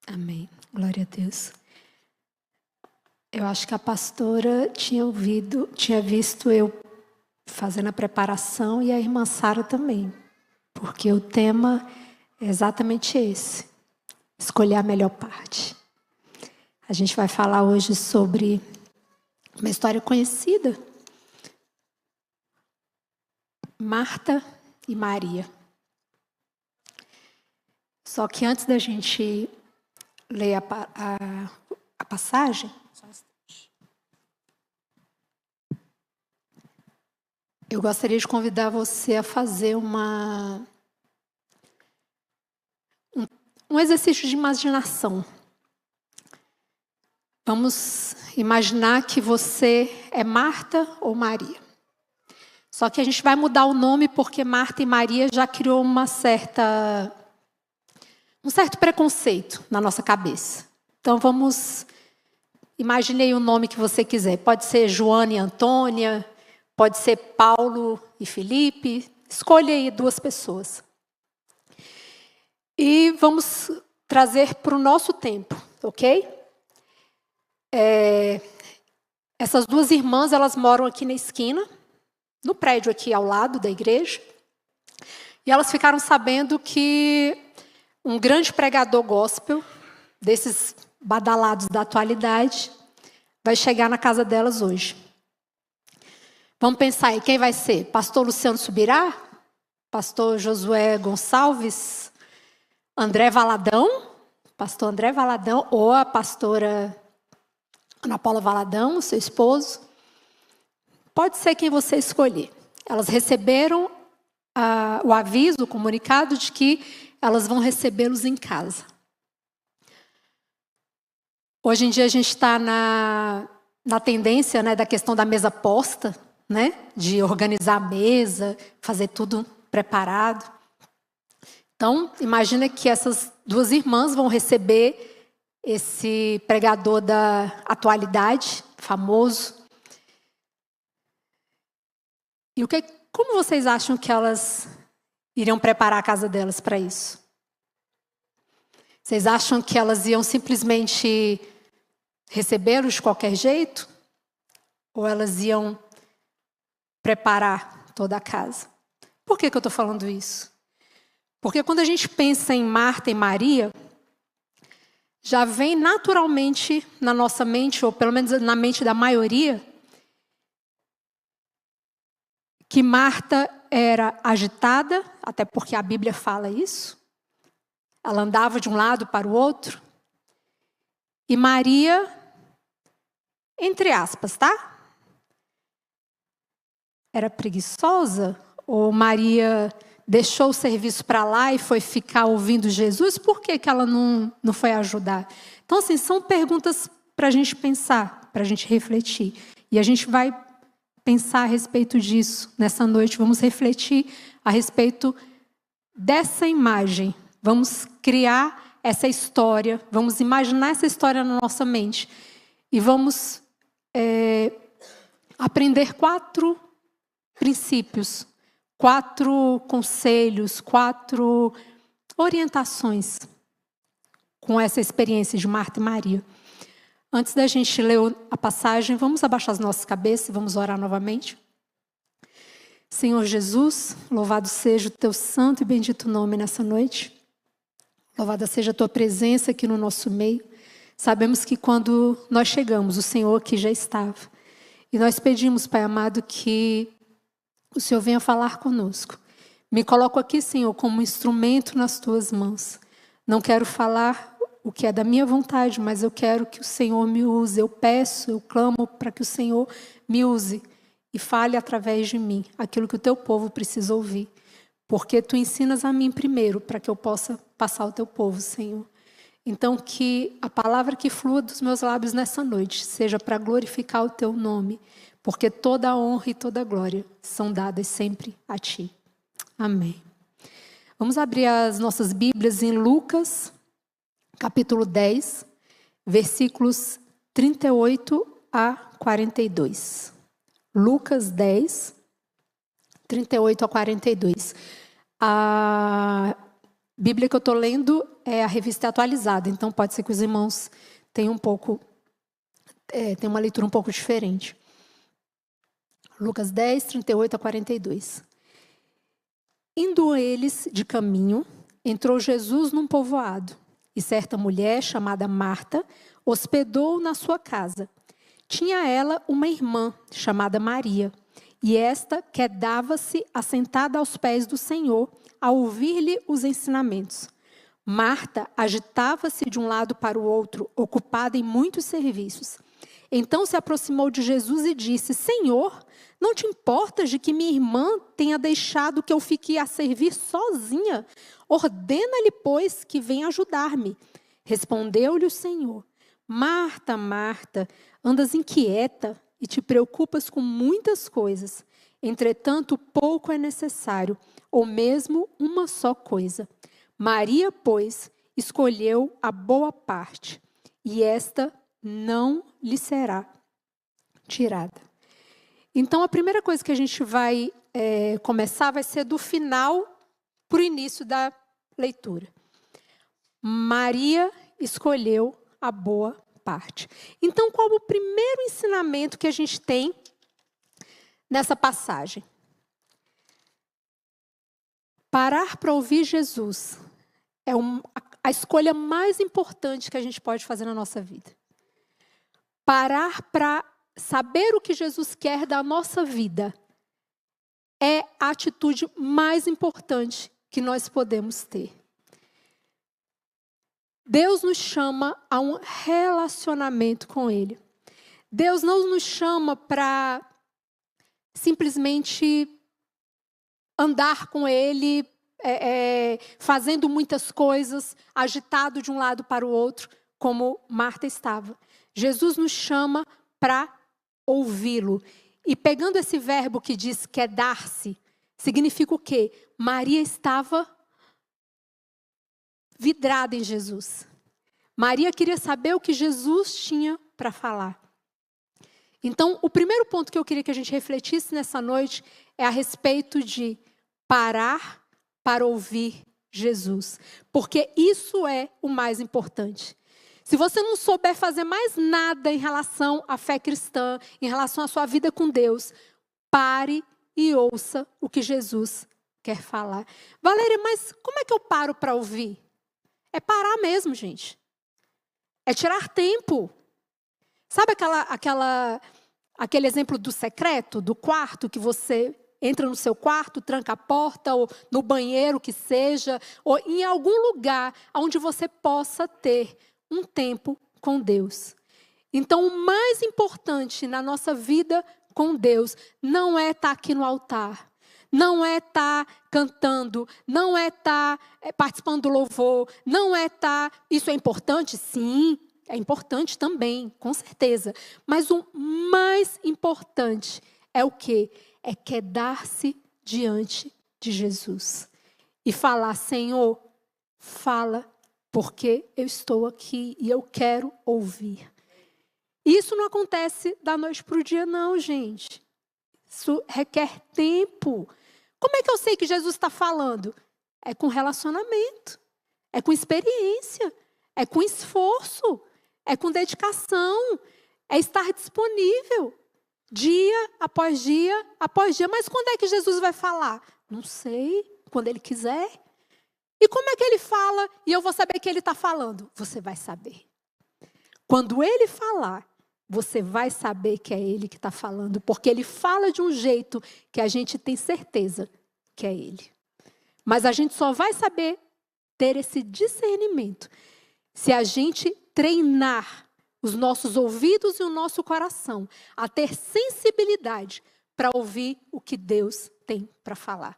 Amém. Glória a Deus. Eu acho que a pastora tinha visto eu fazendo a preparação e a irmã Sara também. Porque o tema é exatamente esse. Escolher a melhor parte. A gente vai falar hoje sobre uma história conhecida. Marta e Maria. Só que antes da gente ler a passagem, eu gostaria de convidar você a fazer um exercício de imaginação. Vamos imaginar que você é Marta ou Maria. Só que a gente vai mudar o nome porque Marta e Maria já criou um certo preconceito na nossa cabeça. Então imaginei o nome que você quiser. Pode ser Joana e Antônia, pode ser Paulo e Felipe. Escolha aí 2 pessoas. E vamos trazer para o nosso tempo, ok? Essas 2 irmãs, elas moram aqui na esquina, no prédio aqui ao lado da igreja. E elas ficaram sabendo que um grande pregador gospel, desses badalados da atualidade, vai chegar na casa delas hoje. Vamos pensar aí, quem vai ser? Pastor Luciano Subirá? Pastor Josué Gonçalves? André Valadão? Pastor André Valadão? Ou a pastora Ana Paula Valadão, seu esposo? Pode ser quem você escolher. Elas receberam o aviso, o comunicado de que elas vão recebê-los em casa. Hoje em dia a gente está na tendência, né, da questão da mesa posta, né, de organizar a mesa, fazer tudo preparado. Então, imagina que essas 2 irmãs vão receber esse pregador da atualidade, famoso. E como vocês acham que elas iriam preparar a casa delas para isso? Vocês acham que elas iam simplesmente recebê-los de qualquer jeito? Ou elas iam preparar toda a casa? Por que eu estou falando isso? Porque quando a gente pensa em Marta e Maria, já vem naturalmente na nossa mente, ou pelo menos na mente da maioria, que Marta era agitada, até porque a Bíblia fala isso. Ela andava de um lado para o outro. E Maria, entre aspas, tá? Era preguiçosa? Ou Maria deixou o serviço para lá e foi ficar ouvindo Jesus? Por que ela não foi ajudar? Então, assim, são perguntas para a gente pensar, para a gente refletir. E a gente vai pensar a respeito disso nessa noite. Vamos refletir a respeito dessa imagem. Vamos criar essa história. Vamos imaginar essa história na nossa mente. E vamos aprender 4 princípios, 4 conselhos, 4 orientações com essa experiência de Marta e Maria. Antes da gente ler a passagem, vamos abaixar as nossas cabeças e vamos orar novamente. Senhor Jesus, louvado seja o teu santo e bendito nome nessa noite. Louvada seja a tua presença aqui no nosso meio. Sabemos que quando nós chegamos, o Senhor aqui já estava. E nós pedimos, Pai amado, que o Senhor venha falar conosco. Me coloco aqui, Senhor, como instrumento nas tuas mãos. Não quero falar o que é da minha vontade, mas eu quero que o Senhor me use. Eu peço, eu clamo para que o Senhor me use e fale através de mim aquilo que o teu povo precisa ouvir. Porque tu ensinas a mim primeiro, para que eu possa passar ao teu povo, Senhor. Então, que a palavra que flua dos meus lábios nessa noite seja para glorificar o teu nome, porque toda a honra e toda a glória são dadas sempre a ti. Amém. Vamos abrir as nossas Bíblias em Lucas, capítulo 10, versículos 38 a 42. Lucas 10, 38 a 42. A Bíblia que eu estou lendo é a Revista Atualizada, então pode ser que os irmãos tenham tenham uma leitura um pouco diferente. Lucas 10, 38 a 42. Indo eles de caminho, entrou Jesus num povoado, e certa mulher, chamada Marta, hospedou-o na sua casa. Tinha ela uma irmã, chamada Maria, e esta quedava-se assentada aos pés do Senhor, a ouvir-lhe os ensinamentos. Marta agitava-se de um lado para o outro, ocupada em muitos serviços. Então se aproximou de Jesus e disse: Senhor, não te importas de que minha irmã tenha deixado que eu fique a servir sozinha? Ordena-lhe, pois, que venha ajudar-me. Respondeu-lhe o Senhor: Marta, Marta, andas inquieta e te preocupas com muitas coisas. Entretanto, pouco é necessário, ou mesmo uma só coisa. Maria, pois, escolheu a boa parte, e esta não lhe será tirada. Então, a primeira coisa que a gente vai começar vai ser do final para o início da leitura. Maria escolheu a boa parte. Então, qual o primeiro ensinamento que a gente tem nessa passagem? Parar para ouvir Jesus é a escolha mais importante que a gente pode fazer na nossa vida. Parar para saber o que Jesus quer da nossa vida é a atitude mais importante que nós podemos ter. Deus nos chama a um relacionamento com Ele. Deus não nos chama para simplesmente andar com Ele, fazendo muitas coisas, agitado de um lado para o outro, como Marta estava. Jesus nos chama para ouvi-lo. E pegando esse verbo que diz quedar-se, significa o quê? Maria estava vidrada em Jesus. Maria queria saber o que Jesus tinha para falar. Então, o primeiro ponto que eu queria que a gente refletisse nessa noite é a respeito de parar para ouvir Jesus. Porque isso é o mais importante. Se você não souber fazer mais nada em relação à fé cristã, em relação à sua vida com Deus, pare e ouça o que Jesus quer falar. Valéria, mas como é que eu paro para ouvir? É parar mesmo, gente. É tirar tempo. Sabe aquele exemplo do secreto, do quarto, que você entra no seu quarto, tranca a porta, ou no banheiro que seja, ou em algum lugar onde você possa ter um tempo com Deus. Então, o mais importante na nossa vida com Deus não é estar aqui no altar, não é estar cantando, não é estar participando do louvor, não é estar... Isso é importante? Sim, é importante também, com certeza. Mas o mais importante é o quê? É quedar-se diante de Jesus e falar: Senhor, fala, porque eu estou aqui e eu quero ouvir. Isso não acontece da noite para o dia, não, gente. Isso requer tempo. Como é que eu sei que Jesus está falando? É com relacionamento, é com experiência, é com esforço, é com dedicação, é estar disponível, dia após dia após dia. Mas quando é que Jesus vai falar? Não sei, quando Ele quiser. E como é que Ele fala e eu vou saber que Ele está falando? Você vai saber. Quando Ele falar, você vai saber que é Ele que está falando, porque Ele fala de um jeito que a gente tem certeza que é Ele. Mas a gente só vai saber ter esse discernimento se a gente treinar os nossos ouvidos e o nosso coração a ter sensibilidade para ouvir o que Deus tem para falar.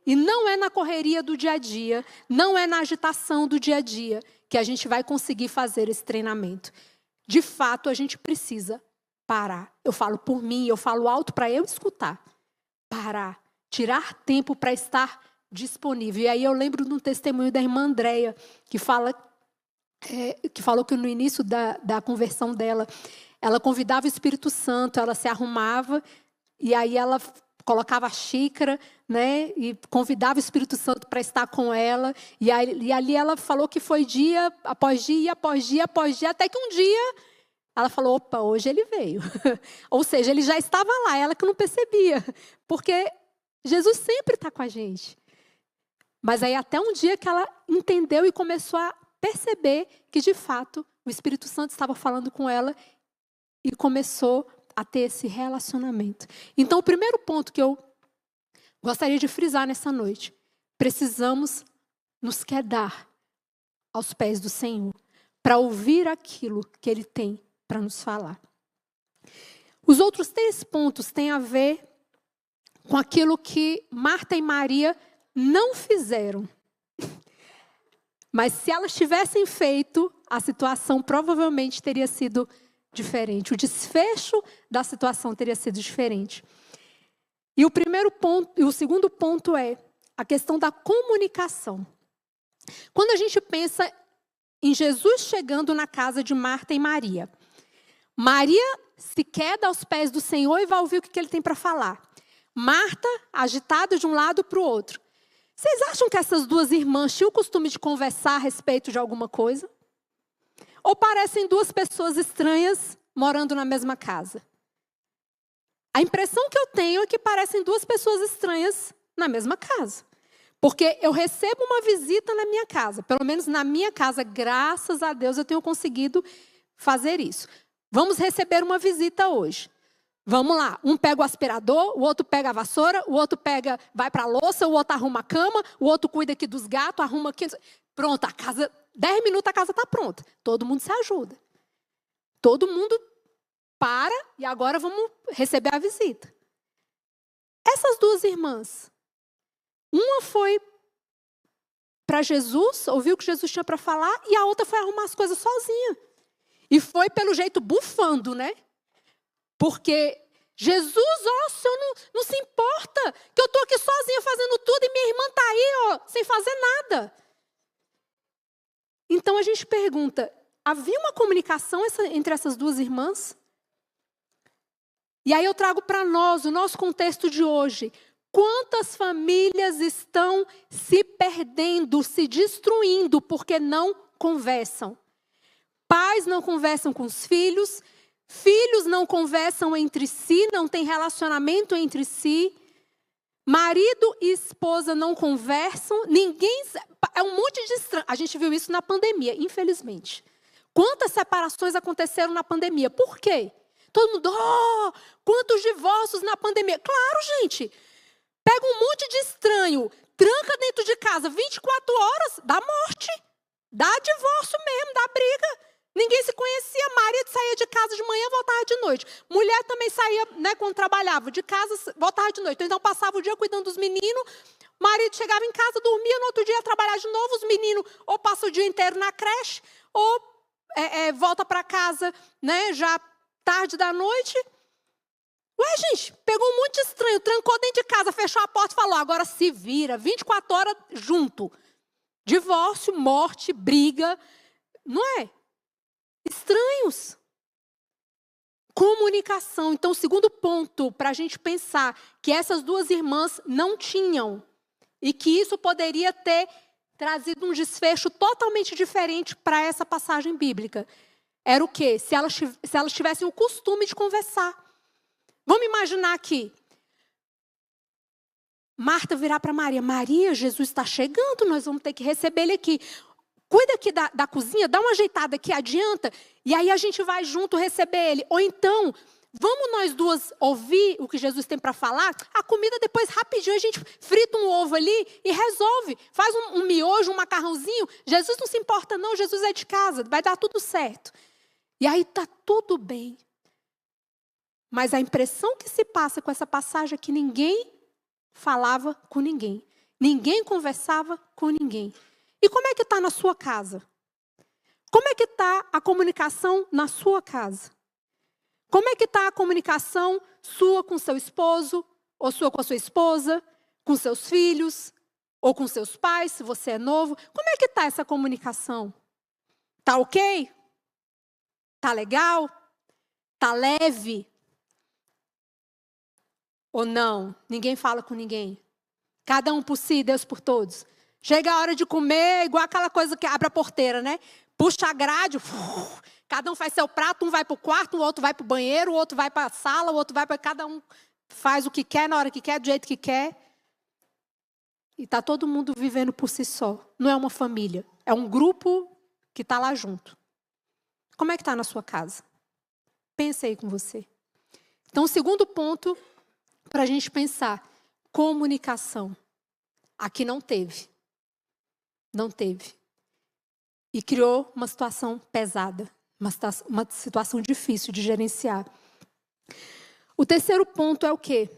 E não é na correria do dia a dia, não é na agitação do dia a dia que a gente vai conseguir fazer esse treinamento. De fato, a gente precisa parar. Eu falo por mim, eu falo alto para eu escutar. Parar, tirar tempo para estar disponível. E aí eu lembro de um testemunho da irmã Andréia, que falou que no início da conversão dela, ela convidava o Espírito Santo, ela se arrumava, e aí ela colocava a xícara né? E convidava o Espírito Santo para estar com ela. E ali ela falou que foi dia após dia, após dia, após dia, até que um dia ela falou, opa, hoje ele veio. Ou seja, ele já estava lá, ela que não percebia. Porque Jesus sempre está com a gente. Mas aí até um dia que ela entendeu e começou a perceber que, de fato, o Espírito Santo estava falando com ela e começou a ter esse relacionamento. Então, o primeiro ponto que eu gostaria de frisar nessa noite: precisamos nos quedar aos pés do Senhor para ouvir aquilo que Ele tem para nos falar. Os outros 3 pontos têm a ver com aquilo que Marta e Maria não fizeram. Mas se elas tivessem feito, a situação provavelmente teria sido diferente. O desfecho da situação teria sido diferente. E o primeiro ponto, e o segundo ponto é a questão da comunicação. Quando a gente pensa em Jesus chegando na casa de Marta e Maria, Maria se queda aos pés do Senhor e vai ouvir o que ele tem para falar. Marta, agitada de um lado para o outro. Vocês acham que essas 2 irmãs tinham o costume de conversar a respeito de alguma coisa? Ou parecem 2 pessoas estranhas morando na mesma casa? A impressão que eu tenho é que parecem 2 pessoas estranhas na mesma casa. Porque eu recebo uma visita na minha casa. Pelo menos na minha casa, graças a Deus, eu tenho conseguido fazer isso. Vamos receber uma visita hoje. Vamos lá, um pega o aspirador, o outro pega a vassoura, o outro vai para a louça, o outro arruma a cama, o outro cuida aqui dos gatos, arruma aqui. Pronto, a casa, 10 minutos a casa está pronta. Todo mundo se ajuda. Todo mundo para e agora vamos receber a visita. Essas 2 irmãs, uma foi para Jesus, ouviu o que Jesus tinha para falar, e a outra foi arrumar as coisas sozinha. E foi, pelo jeito, bufando, né? Porque Jesus, ó, o Senhor não se importa que eu estou aqui sozinha fazendo tudo e minha irmã está aí, ó, sem fazer nada. Então a gente pergunta, havia uma comunicação entre essas 2 irmãs? E aí eu trago para nós, o nosso contexto de hoje. Quantas famílias estão se perdendo, se destruindo porque não conversam? Pais não conversam com os filhos, filhos não conversam entre si, não tem relacionamento entre si. Marido e esposa não conversam, é um monte de estranho. A gente viu isso na pandemia, infelizmente. Quantas separações aconteceram na pandemia? Por quê? Todo mundo, quantos divórcios na pandemia? Claro, gente. Pega um monte de estranho, tranca dentro de casa 24 horas, dá morte. Dá divórcio mesmo, dá briga. Ninguém se conhecia. Marido saía de casa de manhã, voltava de noite. Mulher também saía, né, quando trabalhava, de casa, voltava de noite. Então passava o dia cuidando dos meninos. Marido chegava em casa, dormia, no outro dia ia trabalhar de novo. Os meninos ou passam o dia inteiro na creche, ou volta para casa, né, já tarde da noite. Ué, gente, pegou um monte de estranho, trancou dentro de casa, fechou a porta e falou, agora se vira, 24 horas junto. Divórcio, morte, briga, não é? Estranhos. Comunicação. Então, o segundo ponto para a gente pensar que essas 2 irmãs não tinham e que isso poderia ter trazido um desfecho totalmente diferente para essa passagem bíblica. Era o quê? Se elas tivessem o costume de conversar. Vamos imaginar aqui. Marta virar para Maria. Maria, Jesus está chegando, nós vamos ter que receber ele aqui. Cuida aqui da cozinha, dá uma ajeitada aqui, adianta. E aí a gente vai junto receber ele. Ou então, vamos nós 2 ouvir o que Jesus tem para falar? A comida depois, rapidinho, a gente frita um ovo ali e resolve. Faz um miojo, um macarrãozinho. Jesus não se importa não, Jesus é de casa, vai dar tudo certo. E aí está tudo bem. Mas a impressão que se passa com essa passagem é que ninguém falava com ninguém. Ninguém conversava com ninguém. E como é que está na sua casa? Como é que está a comunicação na sua casa? Como é que está a comunicação sua com seu esposo, ou sua com a sua esposa, com seus filhos, ou com seus pais, se você é novo? Como é que está essa comunicação? Está ok? Está legal? Está leve? Ou não? Ninguém fala com ninguém? Cada um por si, Deus por todos. Chega a hora de comer, igual aquela coisa que abre a porteira, né? Puxa a grade, cada um faz seu prato, um vai para o quarto, o outro vai para o banheiro, o outro vai para a sala, o outro vai para... Cada um faz o que quer, na hora que quer, do jeito que quer. E está todo mundo vivendo por si só. Não é uma família, é um grupo que está lá junto. Como é que está na sua casa? Pense aí com você. Então, o segundo ponto para a gente pensar, comunicação. Aqui não teve. Não teve. E criou uma situação pesada, uma situação difícil de gerenciar. O terceiro ponto é o quê?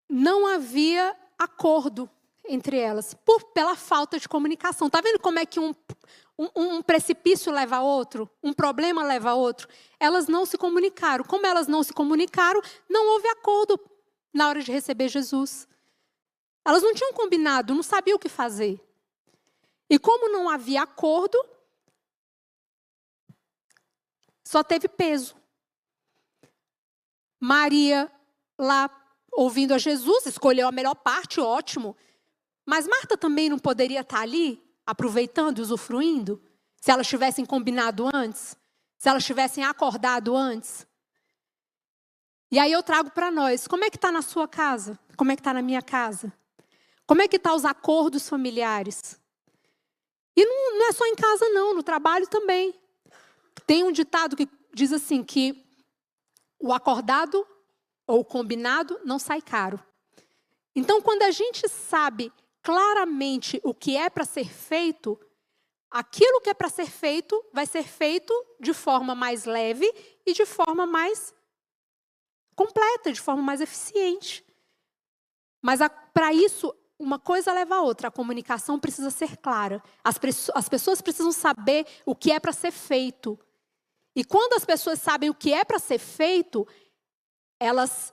Não havia acordo entre elas, pela falta de comunicação. Está vendo como é que um precipício leva a outro? Um problema leva a outro? Elas não se comunicaram. Como elas não se comunicaram, não houve acordo na hora de receber Jesus. Elas não tinham combinado, não sabiam o que fazer. E como não havia acordo, só teve peso. Maria, lá ouvindo a Jesus, escolheu a melhor parte, ótimo. Mas Marta também não poderia estar ali, aproveitando e usufruindo? Se elas tivessem combinado antes? Se elas tivessem acordado antes? E aí eu trago para nós, como é que está na sua casa? Como é que está na minha casa? Como é que estão os acordos familiares? E não é só em casa não, no trabalho também. Tem um ditado que diz assim, que o acordado ou o combinado não sai caro. Então, quando a gente sabe claramente o que é para ser feito, aquilo que é para ser feito vai ser feito de forma mais leve e de forma mais completa, de forma mais eficiente. Mas para isso, uma coisa leva a outra. A comunicação precisa ser clara. As pessoas precisam saber o que é para ser feito. E quando as pessoas sabem o que é para ser feito, elas,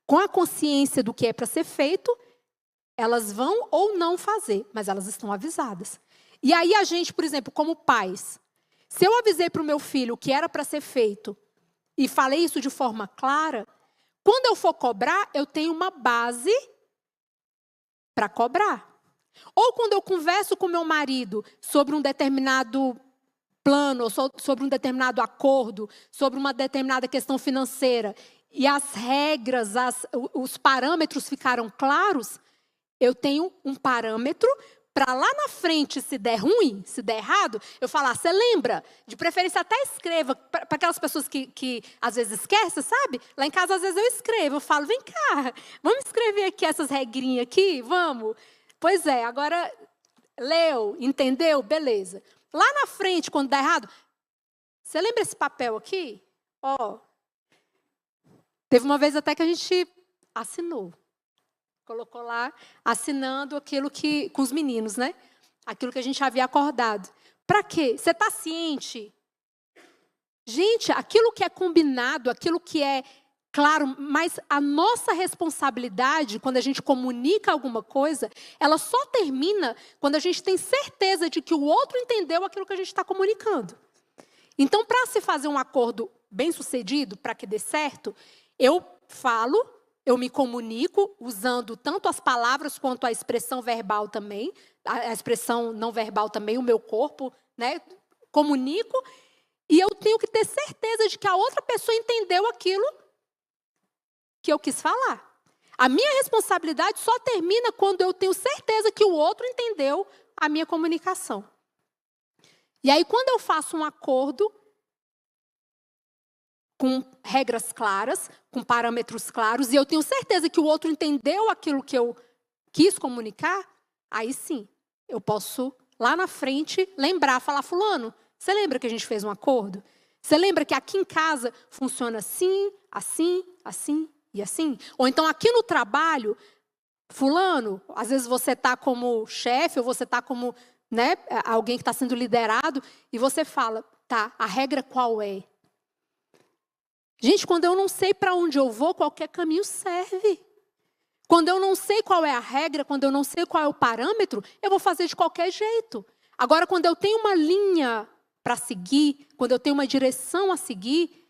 com a consciência do que é para ser feito, elas vão ou não fazer, mas elas estão avisadas. E aí a gente, por exemplo, como pais, se eu avisei para o meu filho o que era para ser feito e falei isso de forma clara, quando eu for cobrar, eu tenho uma base para cobrar. Ou quando eu converso com meu marido sobre um determinado plano, ou sobre um determinado acordo, sobre uma determinada questão financeira, e as regras, os parâmetros ficaram claros, eu tenho um parâmetro para lá na frente, se der ruim, se der errado, eu falar, você lembra? De preferência até escreva, para aquelas pessoas que às vezes esquecem, sabe? Lá em casa às vezes eu escrevo, eu falo, vem cá, vamos escrever aqui essas regrinhas aqui, vamos? Pois é, agora leu, entendeu? Beleza. Lá na frente, quando der errado, você lembra esse papel aqui? Ó, teve uma vez até que a gente assinou. Colocou lá, assinando aquilo que, com os meninos, né? Aquilo que a gente havia acordado. Para quê? Você está ciente? Gente, aquilo que é combinado, aquilo que é claro, mas a nossa responsabilidade, quando a gente comunica alguma coisa, ela só termina quando a gente tem certeza de que o outro entendeu aquilo que a gente está comunicando. Então, para se fazer um acordo bem-sucedido, para que dê certo, eu falo, eu me comunico usando tanto as palavras quanto a expressão verbal também, a expressão não verbal também, o meu corpo, né? Comunico, e eu tenho que ter certeza de que a outra pessoa entendeu aquilo que eu quis falar. A minha responsabilidade só termina quando eu tenho certeza que o outro entendeu a minha comunicação. E aí, quando eu faço um acordo com regras claras, com parâmetros claros, e eu tenho certeza que o outro entendeu aquilo que eu quis comunicar, aí sim, eu posso, lá na frente, lembrar, falar, fulano, você lembra que a gente fez um acordo? Você lembra que aqui em casa funciona assim, assim, assim e assim? Ou então aqui no trabalho, fulano, às vezes você está como chefe, ou você está como, né, alguém que está sendo liderado, e você fala, tá, a regra qual é? Gente, quando eu não sei para onde eu vou, qualquer caminho serve. Quando eu não sei qual é a regra, quando eu não sei qual é o parâmetro, eu vou fazer de qualquer jeito. Agora, quando eu tenho uma linha para seguir, quando eu tenho uma direção a seguir,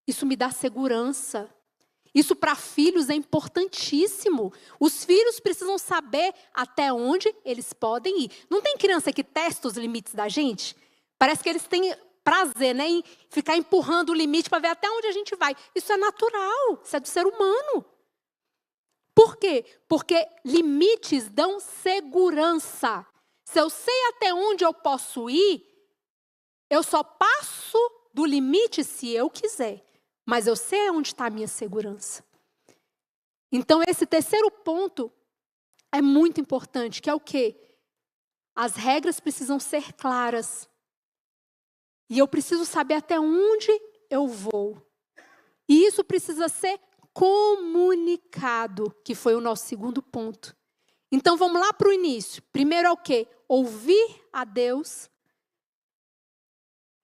isso me dá segurança. Isso para filhos é importantíssimo. Os filhos precisam saber até onde eles podem ir. Não tem criança que testa os limites da gente? Parece que eles têm prazer, né, em ficar empurrando o limite para ver até onde a gente vai. Isso é natural, isso é do ser humano. Por quê? Porque limites dão segurança. Se eu sei até onde eu posso ir, eu só passo do limite se eu quiser. Mas eu sei onde está a minha segurança. Então, esse terceiro ponto é muito importante, que é o quê? As regras precisam ser claras. E eu preciso saber até onde eu vou. E isso precisa ser comunicado, que foi o nosso segundo ponto. Então, vamos lá para o início. Primeiro é o quê? Ouvir a Deus.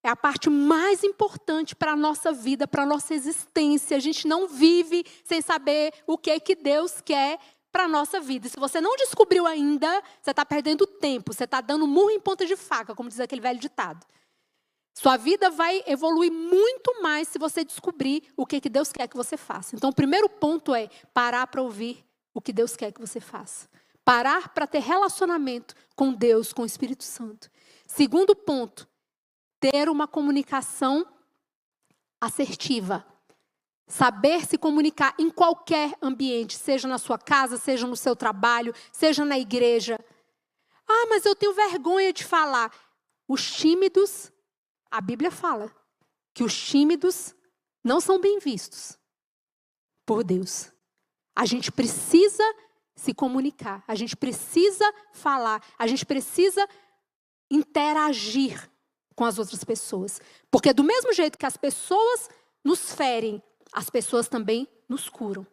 É a parte mais importante para a nossa vida, para a nossa existência. A gente não vive sem saber o que Deus quer para a nossa vida. E se você não descobriu ainda, você está perdendo tempo. Você está dando murro em ponta de faca, como diz aquele velho ditado. Sua vida vai evoluir muito mais se você descobrir o que Deus quer que você faça. Então, o primeiro ponto é parar para ouvir o que Deus quer que você faça. Parar para ter relacionamento com Deus, com o Espírito Santo. Segundo ponto, ter uma comunicação assertiva. Saber se comunicar em qualquer ambiente, seja na sua casa, seja no seu trabalho, seja na igreja. Ah, mas eu tenho vergonha de falar. Os tímidos, a Bíblia fala que os tímidos não são bem vistos por Deus. A gente precisa se comunicar, a gente precisa falar, a gente precisa interagir com as outras pessoas. Porque do mesmo jeito que as pessoas nos ferem, as pessoas também nos curam.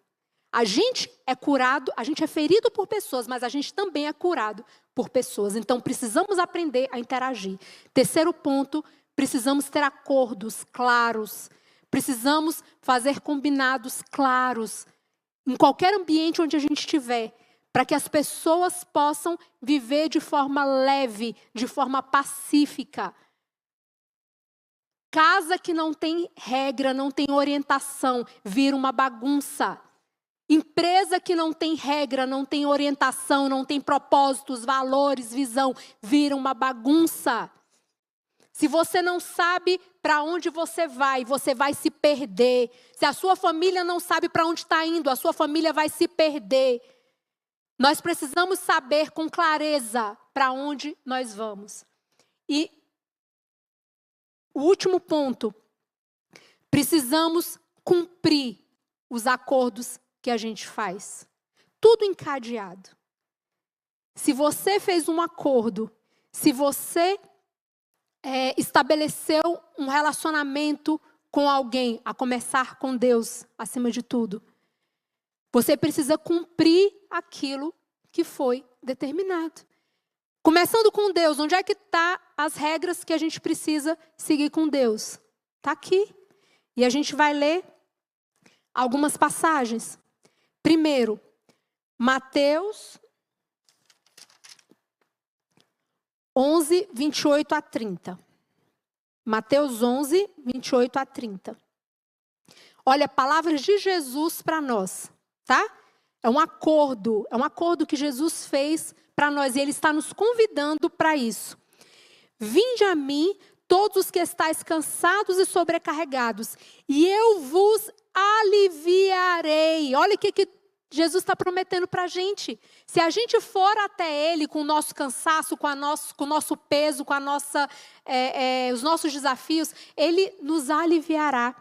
A gente é curado, a gente é ferido por pessoas, mas a gente também é curado por pessoas. Então, precisamos aprender a interagir. Terceiro ponto, precisamos ter acordos claros. Precisamos fazer combinados claros em qualquer ambiente onde a gente estiver, para que as pessoas possam viver de forma leve, de forma pacífica. Casa que não tem regra, não tem orientação, vira uma bagunça. Empresa que não tem regra, não tem orientação, não tem propósitos, valores, visão, vira uma bagunça. Se você não sabe para onde você vai se perder. Se a sua família não sabe para onde está indo, a sua família vai se perder. Nós precisamos saber com clareza para onde nós vamos. E o último ponto, precisamos cumprir os acordos que a gente faz. Tudo encadeado. Se você fez um acordo, se você estabeleceu um relacionamento com alguém, a começar com Deus, acima de tudo, você precisa cumprir aquilo que foi determinado. Começando com Deus, onde é que estão as regras que a gente precisa seguir com Deus? Está aqui. E a gente vai ler algumas passagens. Primeiro, Mateus 11, 28 a 30. Mateus 11, 28 a 30. Olha, palavras de Jesus para nós, tá? É um acordo que Jesus fez para nós, e Ele está nos convidando para isso. Vinde a mim, todos os que estáis cansados e sobrecarregados, e eu vos aliviarei. Olha o que Jesus está prometendo para a gente. Se a gente for até Ele com o nosso cansaço, com o nosso peso, com os nossos desafios, Ele nos aliviará.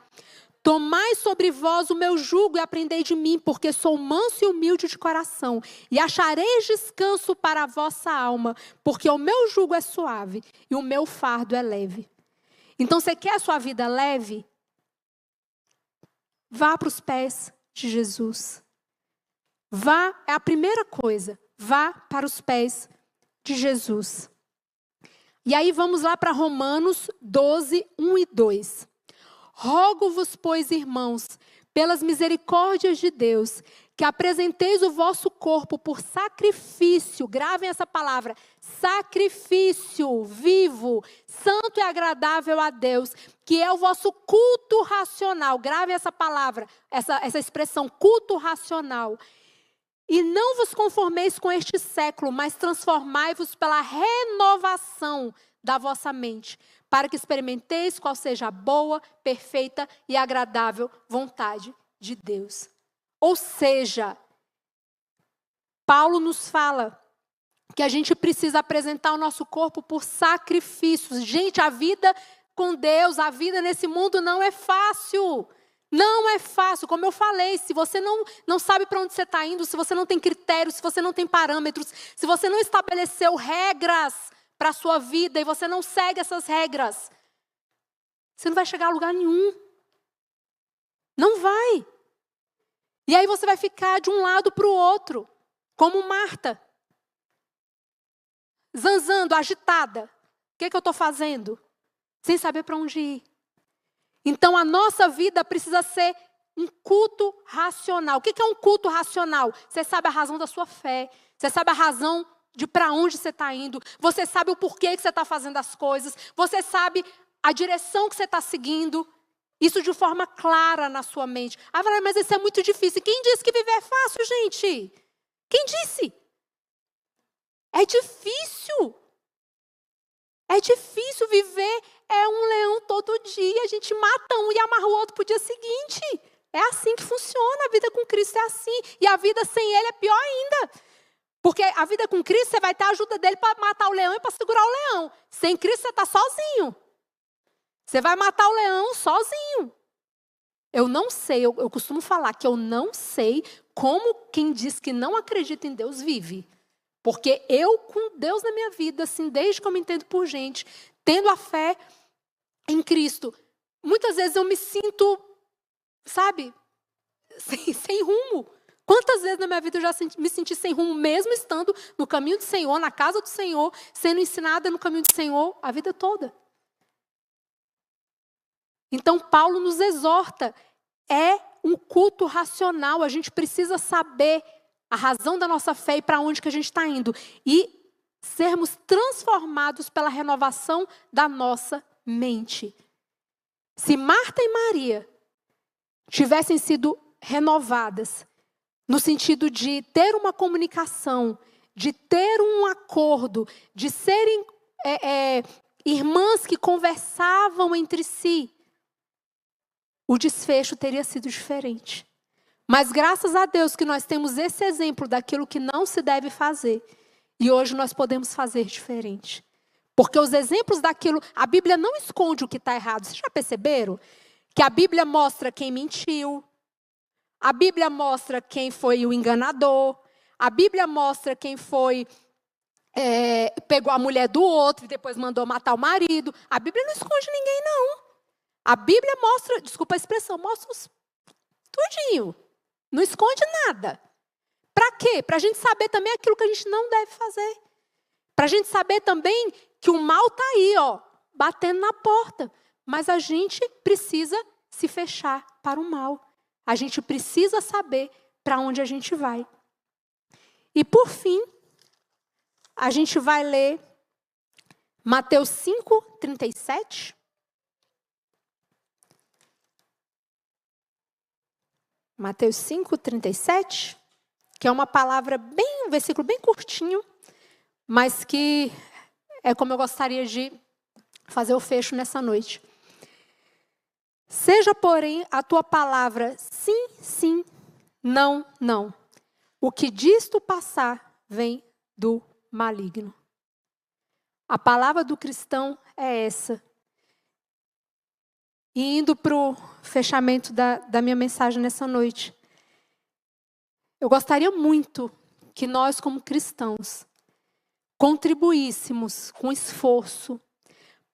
Tomai sobre vós o meu jugo e aprendei de mim, porque sou manso e humilde de coração, e achareis descanso para a vossa alma, porque o meu jugo é suave e o meu fardo é leve. Então, você quer a sua vida leve? Vá para os pés de Jesus. Vá, é a primeira coisa, vá para os pés de Jesus. E aí vamos lá para Romanos 12, 1 e 2. Rogo-vos, pois, irmãos, pelas misericórdias de Deus, que apresenteis o vosso corpo por sacrifício, gravem essa palavra, sacrifício vivo, santo e agradável a Deus. que é o vosso culto racional. Grave essa palavra, essa expressão, culto racional. E não vos conformeis com este século, mas transformai-vos pela renovação da vossa mente, para que experimenteis qual seja a boa, perfeita e agradável vontade de Deus. Ou seja, Paulo nos fala que a gente precisa apresentar o nosso corpo por sacrifícios. Gente, a vida com Deus, a vida nesse mundo não é fácil. Não é fácil. Como eu falei, se você não sabe para onde você está indo, se você não tem critérios, se você não tem parâmetros, se você não estabeleceu regras para a sua vida e você não segue essas regras, você não vai chegar a lugar nenhum. Não vai. E aí você vai ficar de um lado para o outro, como Marta. Zanzando, agitada. O que eu estou fazendo? Sem saber para onde ir. Então a nossa vida precisa ser um culto racional. O que é um culto racional? Você sabe a razão da sua fé. Você sabe a razão de para onde você está indo. Você sabe o porquê que você está fazendo as coisas. Você sabe a direção que você está seguindo. Isso de forma clara na sua mente. Ah, mas isso é muito difícil. Quem disse que viver é fácil, gente? Quem disse? É difícil. É difícil viver. É um leão todo dia. A gente mata um e amarra o outro para o dia seguinte. É assim que funciona. A vida com Cristo é assim. E a vida sem Ele é pior ainda. Porque a vida com Cristo, você vai ter a ajuda dele para matar o leão e para segurar o leão. Sem Cristo, você está sozinho. Você vai matar o leão sozinho. Eu não sei, eu costumo falar que eu não sei como quem diz que não acredita em Deus vive. Porque eu, com Deus na minha vida, assim, desde que eu me entendo por gente, tendo a fé em Cristo, muitas vezes eu me sinto, sabe, sem rumo. Quantas vezes na minha vida eu já me senti sem rumo, mesmo estando no caminho do Senhor, na casa do Senhor, sendo ensinada no caminho do Senhor a vida toda. Então, Paulo nos exorta, é um culto racional, a gente precisa saber a razão da nossa fé e para onde que a gente está indo. E sermos transformados pela renovação da nossa mente. Se Marta e Maria tivessem sido renovadas, no sentido de ter uma comunicação, de ter um acordo, de serem irmãs que conversavam entre si, o desfecho teria sido diferente. Mas graças a Deus que nós temos esse exemplo daquilo que não se deve fazer. E hoje nós podemos fazer diferente. Porque os exemplos daquilo, a Bíblia não esconde o que está errado. Vocês já perceberam? Que a Bíblia mostra quem mentiu. A Bíblia mostra quem foi o enganador. A Bíblia mostra quem foi, pegou a mulher do outro e depois mandou matar o marido. A Bíblia não esconde ninguém, não. A Bíblia mostra, desculpa a expressão, mostra tudinho. Não esconde nada. Para quê? Para a gente saber também aquilo que a gente não deve fazer. Para a gente saber também que o mal está aí, batendo na porta. Mas a gente precisa se fechar para o mal. A gente precisa saber para onde a gente vai. E por fim, a gente vai ler Mateus 5:37. Mateus 5:37, que é uma palavra um versículo bem curtinho, mas que é como eu gostaria de fazer o fecho nessa noite. Seja, porém, a tua palavra sim, sim, não, não. O que disto passar vem do maligno. A palavra do cristão é essa. E indo para o fechamento da minha mensagem nessa noite, eu gostaria muito que nós, como cristãos, contribuíssemos com esforço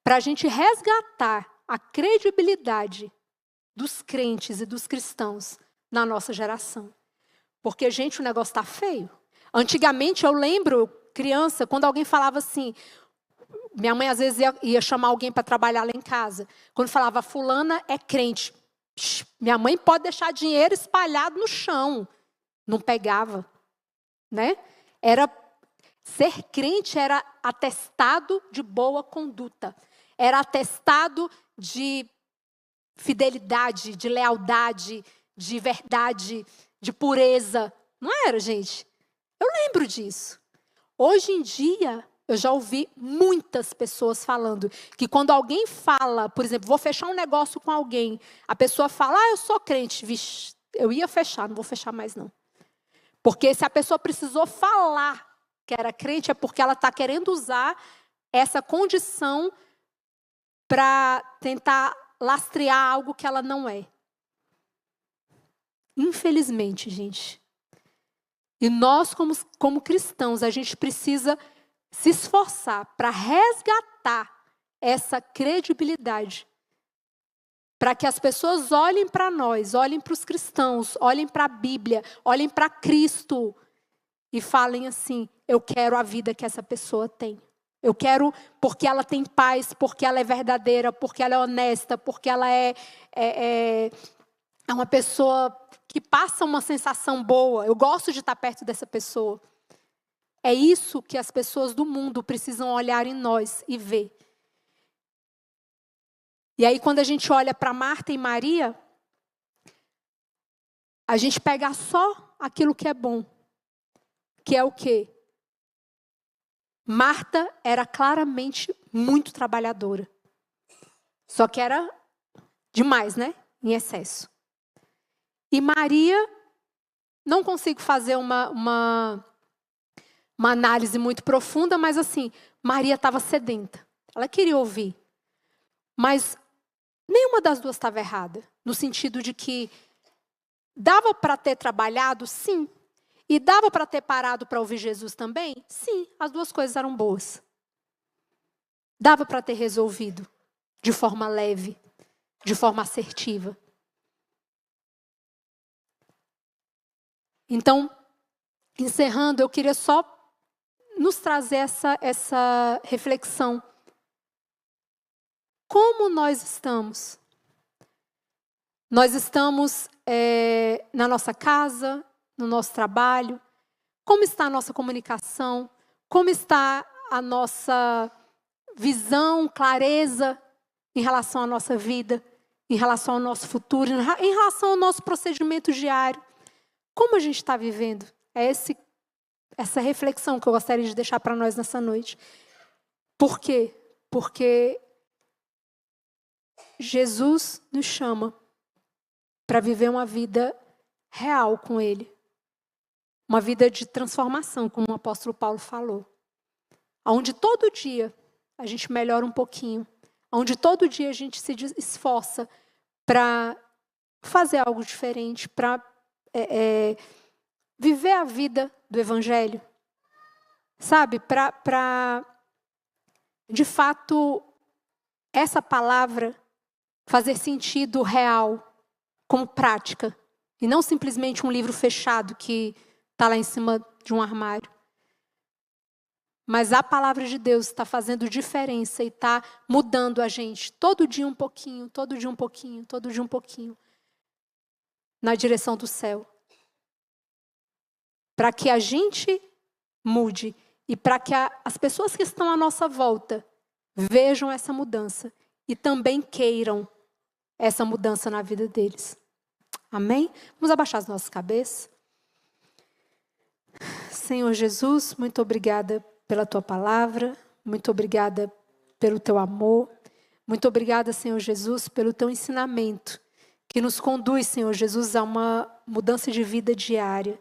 para a gente resgatar a credibilidade dos crentes e dos cristãos na nossa geração. Porque, gente, o negócio está feio. Antigamente, eu lembro, criança, quando alguém falava assim... Minha mãe, às vezes, ia chamar alguém para trabalhar lá em casa. Quando falava, fulana é crente. Minha mãe pode deixar dinheiro espalhado no chão. Não pegava. Né? Ser crente era atestado de boa conduta. Era atestado de fidelidade, de lealdade, de verdade, de pureza. Não era, gente? Eu lembro disso. Hoje em dia, eu já ouvi muitas pessoas falando que quando alguém fala, por exemplo, vou fechar um negócio com alguém, a pessoa fala, eu sou crente. Vixe, eu ia fechar, não vou fechar mais não. Porque se a pessoa precisou falar que era crente, é porque ela está querendo usar essa condição para tentar lastrear algo que ela não é. Infelizmente, gente. E nós, como cristãos, a gente precisa se esforçar para resgatar essa credibilidade. Para que as pessoas olhem para nós, olhem para os cristãos, olhem para a Bíblia, olhem para Cristo e falem assim, eu quero a vida que essa pessoa tem. Eu quero porque ela tem paz, porque ela é verdadeira, porque ela é honesta, porque ela é uma pessoa que passa uma sensação boa. Eu gosto de estar perto dessa pessoa. É isso que as pessoas do mundo precisam olhar em nós e ver. E aí, quando a gente olha para Marta e Maria, a gente pega só aquilo que é bom. Que é o quê? Marta era claramente muito trabalhadora. Só que era demais, né? Em excesso. E Maria, não consigo fazer uma análise muito profunda, mas assim, Maria estava sedenta. Ela queria ouvir. Mas nenhuma das duas estava errada. No sentido de que dava para ter trabalhado, sim. E dava para ter parado para ouvir Jesus também? Sim, as duas coisas eram boas. Dava para ter resolvido de forma leve, de forma assertiva. Então, encerrando, eu queria só nos trazer essa reflexão. Como nós estamos? Nós estamos na nossa casa, no nosso trabalho? Como está a nossa comunicação? Como está a nossa visão, clareza em relação à nossa vida, em relação ao nosso futuro, em relação ao nosso procedimento diário? Como a gente está vivendo? É essa reflexão que eu gostaria de deixar para nós nessa noite. Por quê? Porque Jesus nos chama para viver uma vida real com Ele. Uma vida de transformação, como o apóstolo Paulo falou. Onde todo dia a gente melhora um pouquinho. Onde todo dia a gente se esforça para fazer algo diferente, para viver a vida do Evangelho. Sabe? Para, de fato, essa palavra fazer sentido real, como prática. E não simplesmente um livro fechado que está lá em cima de um armário. Mas a palavra de Deus está fazendo diferença e está mudando a gente. Todo dia um pouquinho, todo dia um pouquinho, todo dia um pouquinho. Na direção do céu. Para que a gente mude. E para que as pessoas que estão à nossa volta vejam essa mudança. E também queiram essa mudança na vida deles. Amém? Vamos abaixar as nossas cabeças. Senhor Jesus, muito obrigada pela Tua palavra. Muito obrigada pelo Teu amor. Muito obrigada, Senhor Jesus, pelo Teu ensinamento. Que nos conduz, Senhor Jesus, a uma mudança de vida diária.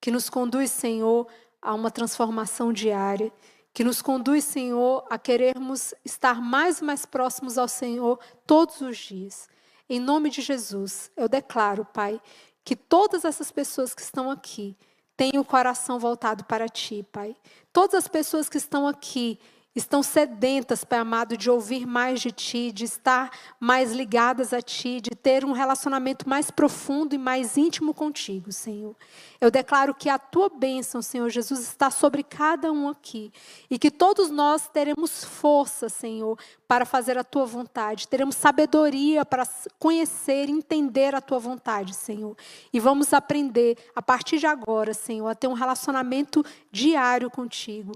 Que nos conduz, Senhor, a uma transformação diária. Que nos conduz, Senhor, a querermos estar mais e mais próximos ao Senhor todos os dias. Em nome de Jesus, eu declaro, Pai, que todas essas pessoas que estão aqui tenham o coração voltado para Ti, Pai. Todas as pessoas que estão aqui estão sedentas, Pai amado, de ouvir mais de Ti, de estar mais ligadas a Ti, de ter um relacionamento mais profundo e mais íntimo contigo, Senhor. Eu declaro que a Tua bênção, Senhor Jesus, está sobre cada um aqui. E que todos nós teremos força, Senhor, para fazer a Tua vontade. Teremos sabedoria para conhecer e entender a Tua vontade, Senhor. E vamos aprender, a partir de agora, Senhor, a ter um relacionamento diário contigo.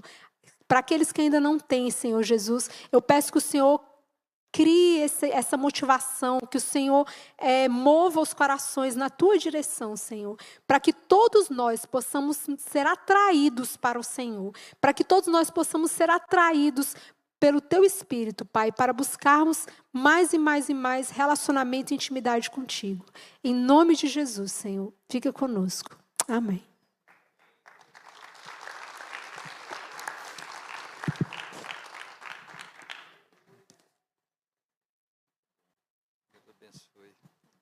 Para aqueles que ainda não têm, Senhor Jesus, eu peço que o Senhor crie essa motivação, que o Senhor mova os corações na tua direção, Senhor, para que todos nós possamos ser atraídos para o Senhor, para que todos nós possamos ser atraídos pelo teu Espírito, Pai, para buscarmos mais e mais e mais relacionamento e intimidade contigo. Em nome de Jesus, Senhor, fica conosco. Amém. Deus abençoe.